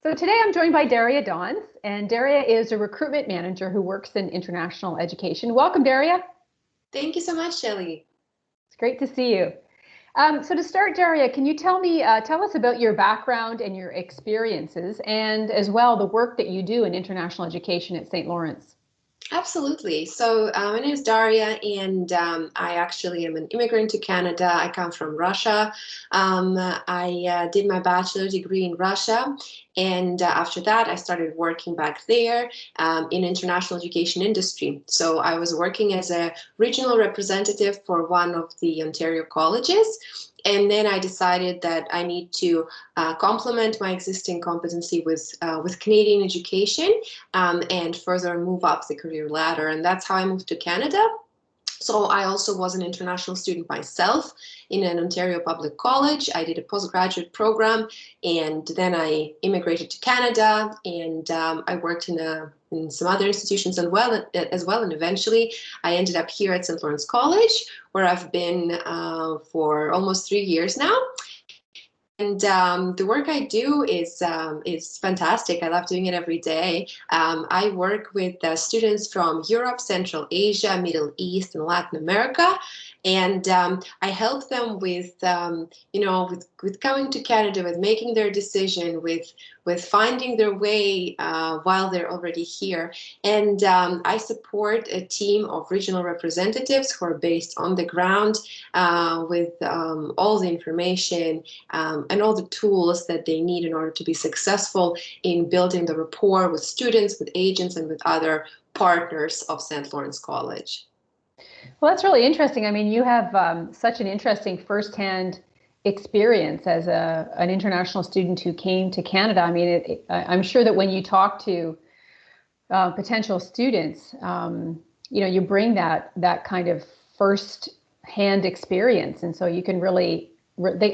So today I'm joined by Daria Dons, and Daria is a recruitment manager who works in international education. Welcome, Daria. Thank you so much, Shelley. It's great to see you. So to start, Daria, can you tell us about your background and your experiences, and as well the work that you do in international education at St. Lawrence? Absolutely. So my name is Daria, and I actually am an immigrant to Canada. I come from Russia. I did my bachelor's degree in Russia, and after that, I started working back there in international education industry. So I was working as a regional representative for one of the Ontario colleges. And then I decided that I need to complement my existing competency with Canadian education and further move up the career ladder. And that's how I moved to Canada. So I also was an international student myself in an Ontario public college. I did a postgraduate program, and then I immigrated to Canada, and I worked in some other institutions as well. And eventually, I ended up here at St. Lawrence College, where I've been for almost 3 years now. And the work I do is fantastic. I love doing it every day. I work with students from Europe, Central Asia, Middle East, and Latin America, and I help them with coming to Canada, with making their decision, with finding their way while they're already here. And I support a team of regional representatives who are based on the ground with all the information and all the tools that they need in order to be successful in building the rapport with students, with agents, and with other partners of St. Lawrence College. Well, that's really interesting. I mean, you have such an interesting firsthand experience as an international student who came to Canada. I mean, I'm sure that when you talk to potential students, you bring that kind of first-hand experience, and so you can really,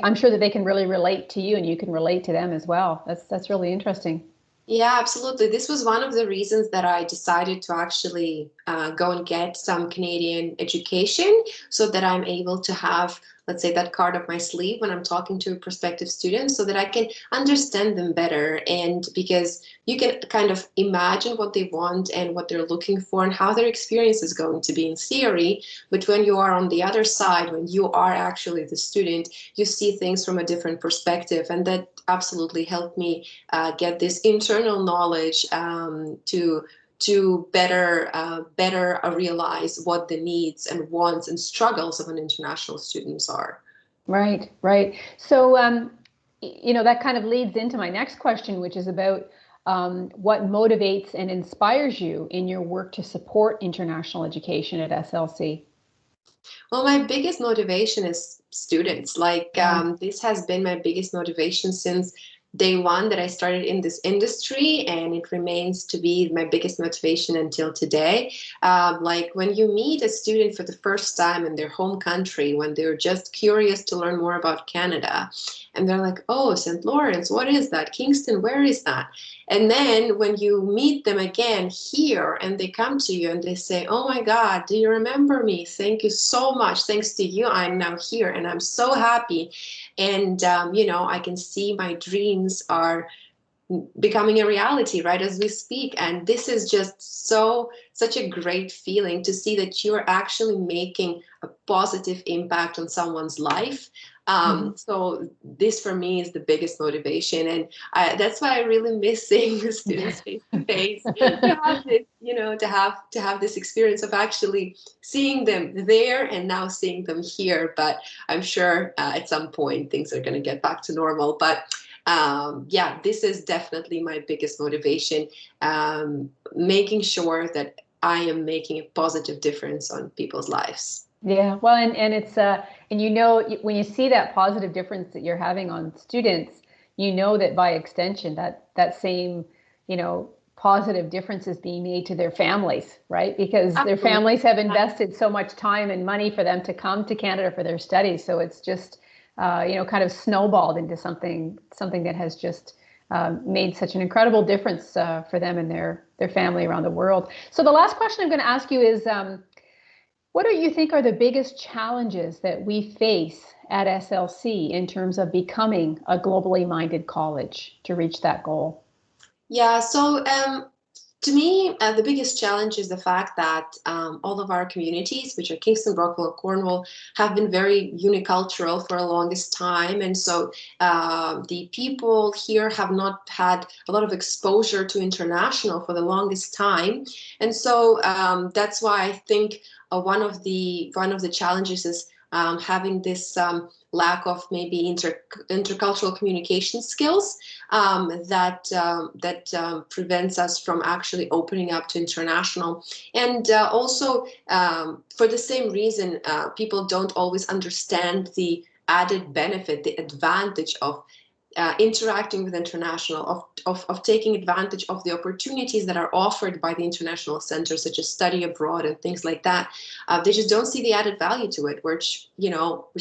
I'm sure that they can really relate to you, and you can relate to them as well. That's really interesting. Yeah, absolutely. This was one of the reasons that I decided to actually go and get some Canadian education so that I'm able to have, let's say, that card up my sleeve when I'm talking to prospective students so that I can understand them better. And because you can kind of imagine what they want and what they're looking for and how their experience is going to be in theory. But when you are on the other side, when you are actually the student, you see things from a different perspective. And that absolutely helped me get this internal knowledge to better realize what the needs and wants and struggles of an international students are. Right, right. So, that kind of leads into my next question, which is about what motivates and inspires you in your work to support international education at SLC. Well, my biggest motivation is students. This has been my biggest motivation since day one that I started in this industry, and it remains to be my biggest motivation until today. Like when you meet a student for the first time in their home country, when they're just curious to learn more about Canada, and they're like, oh, St. Lawrence, what is that? Kingston, where is that? And then when you meet them again here and they come to you and they say, oh my God, do you remember me? Thank you so much. Thanks to you, I'm now here and I'm so happy. And, I can see my dreams are becoming a reality right as we speak. And this is just such a great feeling to see that you're actually making a positive impact on someone's life. So this for me is the biggest motivation, and that's why I really miss seeing the students face to face to have this, to have this experience of actually seeing them there and now seeing them here. But I'm sure at some point things are going to get back to normal. But yeah, this is definitely my biggest motivation, making sure that I am making a positive difference on people's lives. Yeah, well, and it's and when you see that positive difference that you're having on students, that by extension that same positive difference is being made to their families, right? Because their Absolutely. families have invested so much time and money for them to come to Canada for their studies, so it's just kind of snowballed into something that has just made such an incredible difference for them and their family around the world. So the last question I'm going to ask you is, what do you think are the biggest challenges that we face at SLC in terms of becoming a globally minded college to reach that goal? Yeah, so to me, the biggest challenge is the fact that all of our communities, which are Kingston, Brockville, and Cornwall, have been very unicultural for the longest time. And so the people here have not had a lot of exposure to international for the longest time. And so that's why I think one of the challenges is having this lack of maybe intercultural communication skills that prevents us from actually opening up to international. And also, for the same reason, people don't always understand the added benefit, the advantage of interacting with international, of taking advantage of the opportunities that are offered by the international centers, such as study abroad and things like that. They just don't see the added value to it, which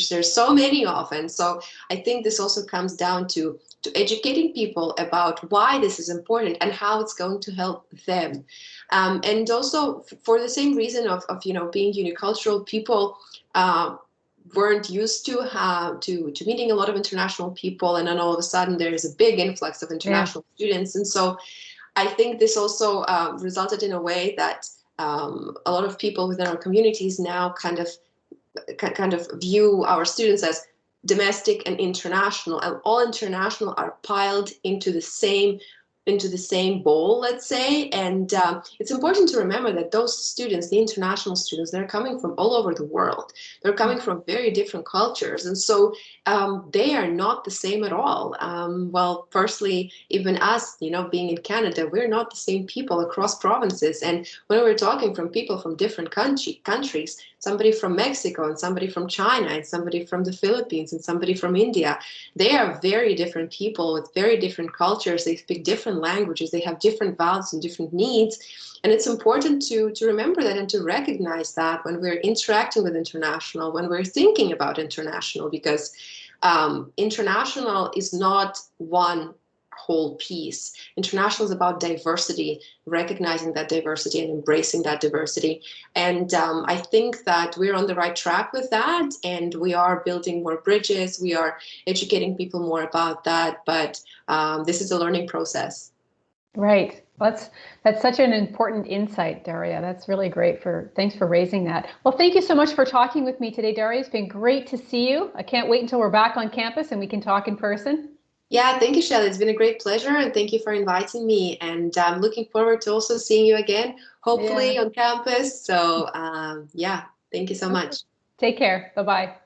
there's so many of. And so I think this also comes down to educating people about why this is important and how it's going to help them. And also for the same reason of being unicultural, people weren't used to meeting a lot of international people, and then all of a sudden there is a big influx of Yeah. international students. And so I think this also resulted in a way that a lot of people within our communities now kind of view our students as domestic and international, and all international are piled into the same bowl, let's say. And it's important to remember that those students, the international students, they're coming from all over the world. They're coming from very different cultures. And so they are not the same at all. Well, firstly, even us, being in Canada, we're not the same people across provinces. And when we're talking from people from different countries, somebody from Mexico and somebody from China and somebody from the Philippines and somebody from India, they are very different people with very different cultures. They speak different languages. They have different values and different needs. And it's important to remember that and to recognize that when we're interacting with international, when we're thinking about international, because international is not one whole piece. International is about diversity, recognizing that diversity and embracing that diversity. And I think that we're on the right track with that, and we are building more bridges. We are educating people more about that, but this is a learning process. Right. That's such an important insight, Daria. That's really great. Thanks for raising that. Well, thank you so much for talking with me today, Daria. It's been great to see you. I can't wait until we're back on campus and we can talk in person. Yeah, thank you, Shelley. It's been a great pleasure, and thank you for inviting me. And I'm looking forward to also seeing you again, Yeah. hopefully on campus. So, yeah, thank you so Okay. much. Take care. Bye-bye.